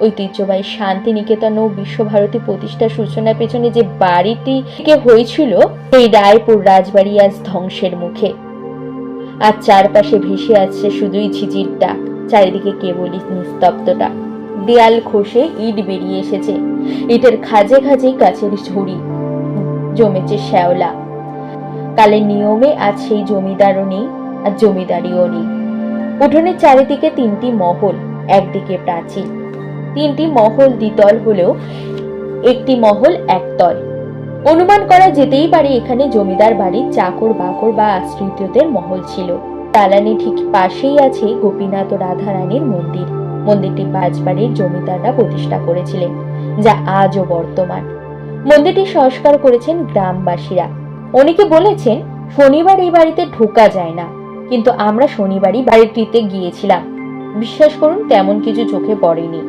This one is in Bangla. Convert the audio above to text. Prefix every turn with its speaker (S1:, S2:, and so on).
S1: ঐতিহ্যবাহী শান্তিনিকেতন ও বিশ্বভারতী প্রতিষ্ঠার সূচনার পেছনে যে বাড়িটিকে হয়েছিল, এই রায়পুর রাজবাড়ি আজ ধ্বংসের মুখে। আর চারপাশে ভেসে আসছে শুধুই ঝিঝির ডাক, চারিদিকে কেবলই নিস্তব্ধতা। দেয়াল খসে ইট বেরিয়ে এসেছে, ইটের খাজে খাজে গাছের ঝুড়ি, জমেছে শ্যাওলা। কালের নিয়মে আজ সেই জমিদারও নেই, আর জমিদারিও নেই। উঠোনের চারিদিকে তিনটি মহল, একদিকে প্রাচীর। তিনটি মহল দ্বিতল হলেও একটি মহল একতল। অনুমান করা যেতেই পারে এখানে জমিদার বাড়ির চাকর বাকর বা আশ্রিতদের মহল ছিল। দালানের ঠিক পাশেই আছে গোপীনাথ ও রাধারানীর মন্দির। মন্দিরটি পাঁচবাড়ির জমিদাররা প্রতিষ্ঠা করেছিলেন, যা আজও বর্তমান। মন্দিরটি সংস্কার করেছেন গ্রামবাসীরা। অনেকে বলেছেন শনিবার এই বাড়িতে ঢোকা যায় না, কিন্তু আমরা শনিবারই বাড়িটিতে গিয়েছিলাম। বিশ্বাস করুন, তেমন কিছু চোখে পড়েনি।